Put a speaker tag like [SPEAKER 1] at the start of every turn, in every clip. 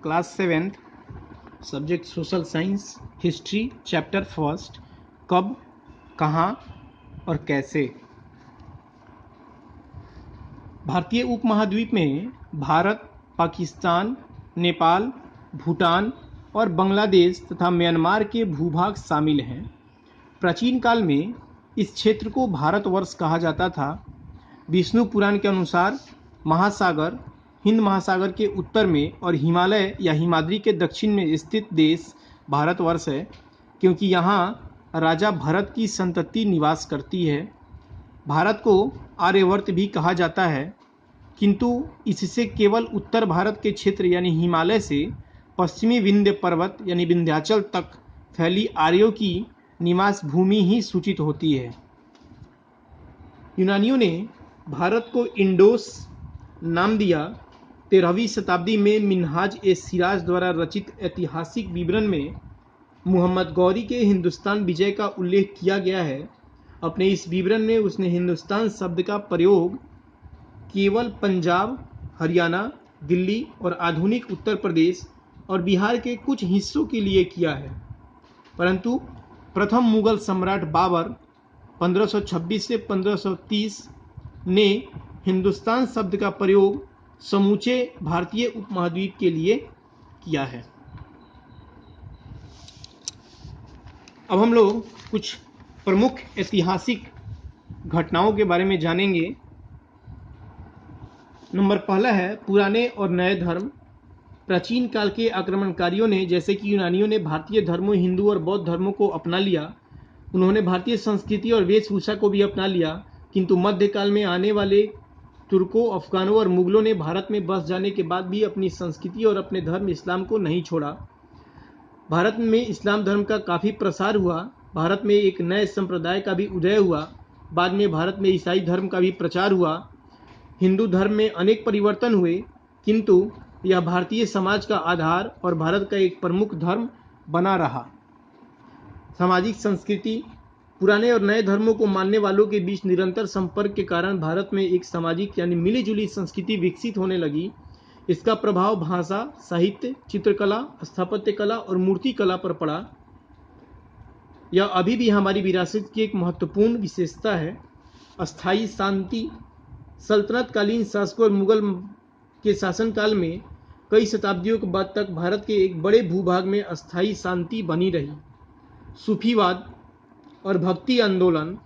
[SPEAKER 1] Class 7th, subject social science, history, chapter first, कब, कहाँ और कैसे। भारतीय उपमहाद्वीप में भारत, पाकिस्तान, नेपाल, भूटान और बांग्लादेश तथा म्यांमार के भूभाग शामिल हैं। प्राचीन काल में इस क्षेत्र को भारतवर्ष कहा जाता था। विष्णु पुराण के अनुसार महासागर हिंद महासागर के उत्तर में और हिमालय या हिमाद्री के दक्षिण में स्थित देश भारतवर्ष है, क्योंकि यहाँ राजा भरत की संतति निवास करती है। भारत को आर्यवर्त भी कहा जाता है, किंतु इससे केवल उत्तर भारत के क्षेत्र यानी हिमालय से पश्चिमी विंध्य पर्वत यानी विंध्याचल तक फैली आर्यों की निवास भूमि ही सूचित होती है। यूनानियों ने भारत को इंडोस नाम दिया। 13वीं शताब्दी में मिन्हाज ए सिराज द्वारा रचित ऐतिहासिक विवरण में मुहम्मद गौरी के हिंदुस्तान विजय का उल्लेख किया गया है। अपने इस विवरण में उसने हिंदुस्तान शब्द का प्रयोग केवल पंजाब, हरियाणा, दिल्ली और आधुनिक उत्तर प्रदेश और बिहार के कुछ हिस्सों के लिए किया है, परंतु प्रथम मुगल सम्राट बाबर 1526 से 1530 ने हिंदुस्तान शब्द का प्रयोग समूचे भारतीय उपमहाद्वीप के लिए किया है। अब हम लोग कुछ प्रमुख ऐतिहासिक घटनाओं के बारे में जानेंगे। नंबर पहला है पुराने और नए धर्म। प्राचीन काल के आक्रमणकारियों ने, जैसे कि यूनानियों ने भारतीय धर्मों, हिंदू और बौद्ध धर्मों को अपना लिया। उन्होंने भारतीय संस्कृति और वेशभूषा को भी अपना लिया, किंतु मध्यकाल में आने वाले तुर्कों, अफगानों और मुगलों ने भारत में बस जाने के बाद भी अपनी संस्कृति और अपने धर्म इस्लाम को नहीं छोड़ा। भारत में इस्लाम धर्म का काफ़ी प्रसार हुआ। भारत में एक नए संप्रदाय का भी उदय हुआ। बाद में भारत में ईसाई धर्म का भी प्रचार हुआ। हिंदू धर्म में अनेक परिवर्तन हुए, किंतु यह भारतीय समाज का आधार और भारत का एक प्रमुख धर्म बना रहा। सामाजिक संस्कृति। पुराने और नए धर्मों को मानने वालों के बीच निरंतर संपर्क के कारण भारत में एक सामाजिक यानी मिलीजुली संस्कृति विकसित होने लगी। इसका प्रभाव भाषा, साहित्य, चित्रकला, स्थापत्य कला और मूर्ति कला पर पड़ा। यह अभी भी हमारी विरासत की एक महत्वपूर्ण विशेषता है। अस्थायी शांति। सल्तनतकालीन शासकों और मुगल के शासनकाल में कई शताब्दियों के बाद तक भारत के एक बड़े भूभाग में अस्थायी शांति बनी रही। सूफीवाद और भक्ति आंदोलन।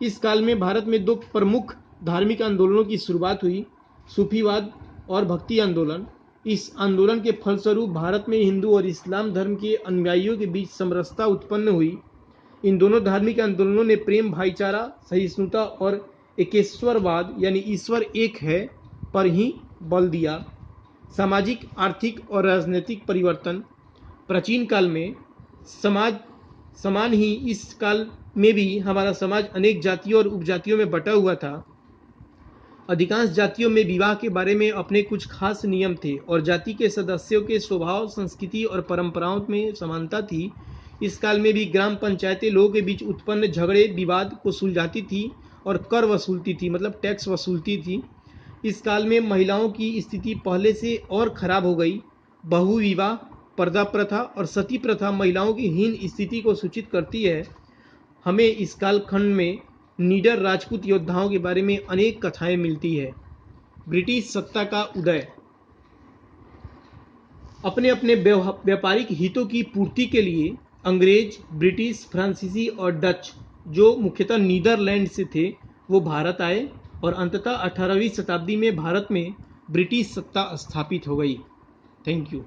[SPEAKER 1] इस काल में भारत में दो प्रमुख धार्मिक आंदोलनों की शुरुआत हुई, सूफीवाद और भक्ति आंदोलन। इस आंदोलन के फलस्वरूप भारत में हिंदू और इस्लाम धर्म के अनुयायियों के बीच समरसता उत्पन्न हुई। इन दोनों धार्मिक आंदोलनों ने प्रेम, भाईचारा, सहिष्णुता और एकेश्वरवाद यानी ईश्वर एक है पर ही बल दिया। सामाजिक, आर्थिक और राजनीतिक परिवर्तन। प्राचीन काल में समाज समान ही इस काल में भी हमारा समाज अनेक जातियों और उपजातियों में बटा हुआ था। अधिकांश जातियों में विवाह के बारे में अपने कुछ खास नियम थे और जाति के सदस्यों के स्वभाव, संस्कृति और परंपराओं में समानता थी। इस काल में भी ग्राम पंचायतें लोगों के बीच उत्पन्न झगड़े विवाद को सुलझाती थी और कर वसूलती थी, मतलब टैक्स वसूलती थी। इस काल में महिलाओं की स्थिति पहले से और खराब हो गई। बहुविवाह, पर्दा प्रथा और सती प्रथा महिलाओं की हीन स्थिति को सूचित करती है। हमें इस कालखंड में निडर राजपूत योद्धाओं के बारे में अनेक कथाएं मिलती है। ब्रिटिश सत्ता का उदय। अपने अपने व्यापारिक हितों की पूर्ति के लिए अंग्रेज, ब्रिटिश, फ्रांसीसी और डच, जो मुख्यतः नीदरलैंड से थे, वो भारत आए और अंततः 18वीं शताब्दी में भारत में ब्रिटिश सत्ता स्थापित हो गई। Thank you.